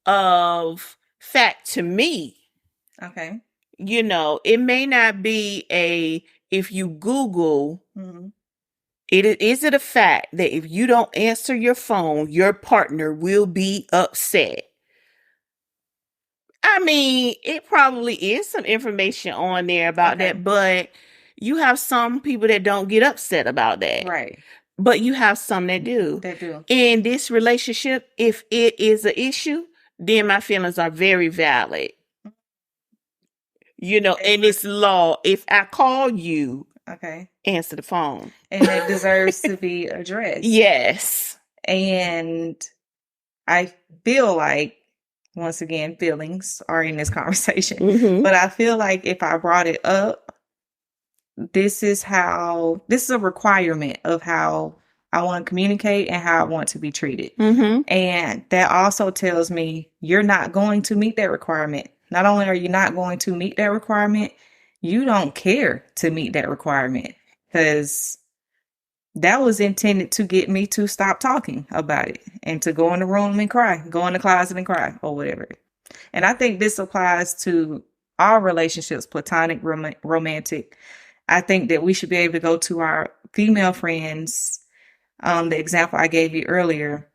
fact to me. Okay. It may not be if you Google, is it a fact that if you don't answer your phone, your partner will be upset? I mean, it probably is some information on there about that, but you have some people that don't get upset about that. Right. But you have some that do. In this relationship, if it is an issue, then my feelings are very valid. And it's law. If I call you, okay, answer the phone. and it deserves to be addressed. Yes. And I feel like, once again, feelings are in this conversation, Mm-hmm. but I feel like if I brought it up, this is a requirement of how I want to communicate and how I want to be treated. Mm-hmm. And that also tells me you're not going to meet that requirement. Not only are you not going to meet that requirement, you don't care to meet that requirement, because that was intended to get me to stop talking about it and to go in the room and cry, go in the closet and cry, or whatever. And I think this applies to all relationships, platonic, romantic. I think that we should be able to go to our female friends. The example I gave you earlier,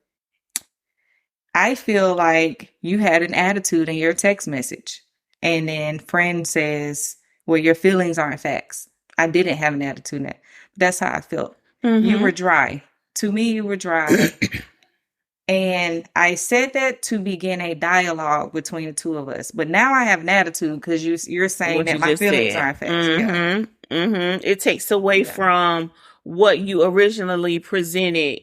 I feel like you had an attitude in your text message, and then friend says, well, your feelings aren't facts. I didn't have an attitude in that. That's how I felt. Mm-hmm. You were dry. To me, you were dry. And I said that to begin a dialogue between the two of us. But now I have an attitude because you're saying What that you my just feelings said. aren't facts. Mm-hmm. Mm-hmm. It takes away from what you originally presented,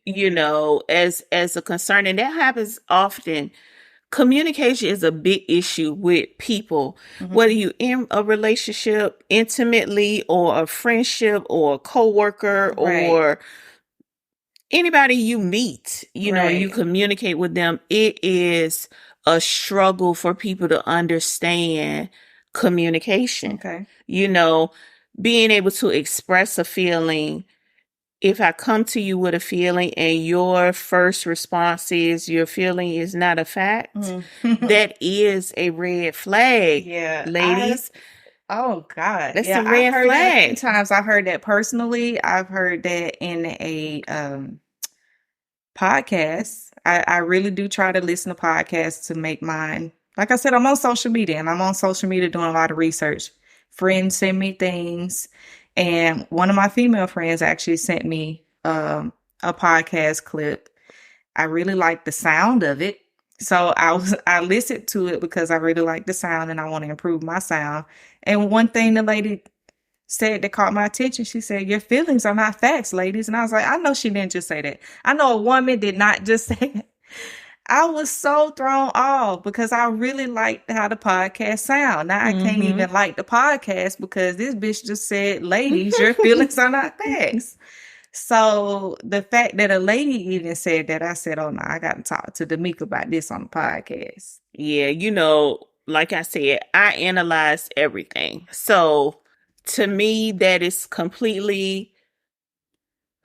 as a concern. And that happens often. Communication is a big issue with people, whether you in a relationship intimately or a friendship or a coworker or anybody you meet, you communicate with them. It is a struggle for people to understand communication. Okay. Being able to express a feeling. If I come to you with a feeling and your first response is your feeling is not a fact, that is a red flag. Yeah. Ladies. Oh God. That's Yeah, a red I've heard that a flag. few times. I've heard that personally. I've heard that in a podcast. I really do try to listen to podcasts to make mine. Like I said, I'm on social media, and I'm on social media doing a lot of research. Friends send me things, and one of my female friends actually sent me a podcast clip. I really like the sound of it. So I listened to it because I really like the sound and I want to improve my sound. And one thing the lady said that caught my attention, she said, your feelings are not facts, ladies. And I was like, I know she didn't just say that. I know a woman did not just say it. I was so thrown off because I really liked how the podcast sound. Now I can't even like the podcast because this bitch just said, ladies, your feelings are not facts. So the fact that a lady even said that, I said, oh no, I got to talk to Damitka about this on the podcast. Yeah, like I said, I analyze everything. So to me, that is completely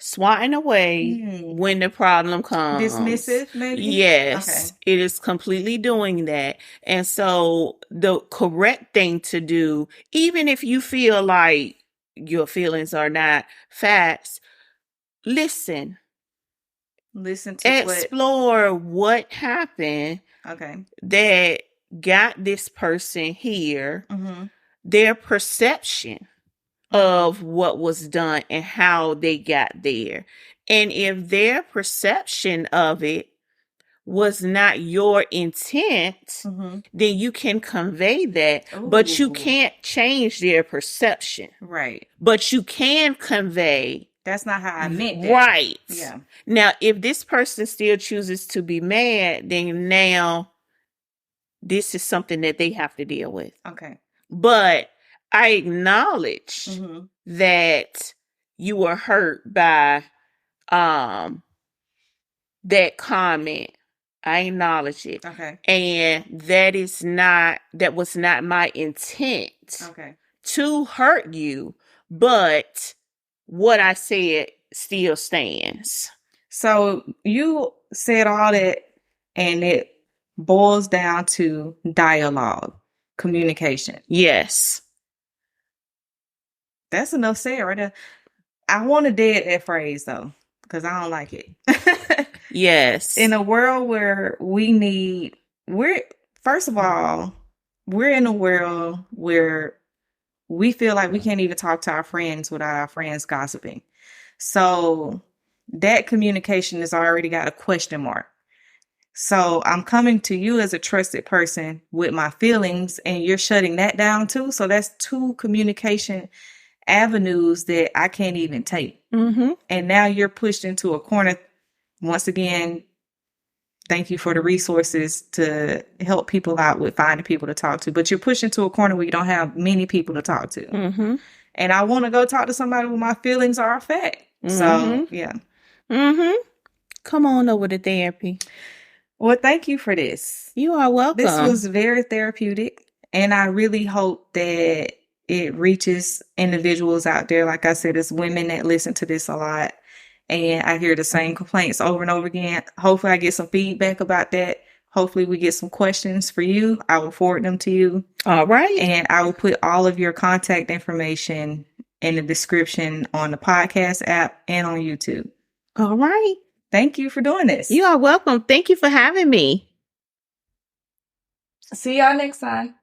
swatting away when the problem comes. Dismissive, maybe? Yes, it is completely doing that. And so the correct thing to do, even if you feel like your feelings are not facts, listen to explore what happened that got this person here, their perception of what was done and how they got there. And if their perception of it was not your intent, then you can convey that. But you can't change their perception. Right. But you can convey, that's not how I meant that. Right. Yeah. Now, if this person still chooses to be mad, then now this is something that they have to deal with. Okay. But I acknowledge that you were hurt by that comment. I acknowledge it. Okay. And that was not my intent to hurt you, but what I said still stands. So you said all that, and it boils down to dialogue, communication. Yes. That's enough said right there. I want to dead that phrase though, because I don't like it. Yes. In a world where first of all, we're in a world where we feel like we can't even talk to our friends without our friends gossiping. So that communication has already got a question mark. So I'm coming to you as a trusted person with my feelings, and you're shutting that down too. So that's two communication avenues that I can't even take. Mm-hmm. And now you're pushed into a corner. Once again, thank you for the resources to help people out with finding people to talk to. But you're pushed into a corner where you don't have many people to talk to. Mm-hmm. And I want to go talk to somebody where my feelings are a fact. So, yeah. Mm-hmm. Come on over to therapy. Well, thank you for this. You are welcome. This was very therapeutic. And I really hope that it reaches individuals out there. Like I said, it's women that listen to this a lot. And I hear the same complaints over and over again. Hopefully I get some feedback about that. Hopefully we get some questions for you. I will forward them to you. All right. And I will put all of your contact information in the description on the podcast app and on YouTube. All right. Thank you for doing this. You are welcome. Thank you for having me. See y'all next time.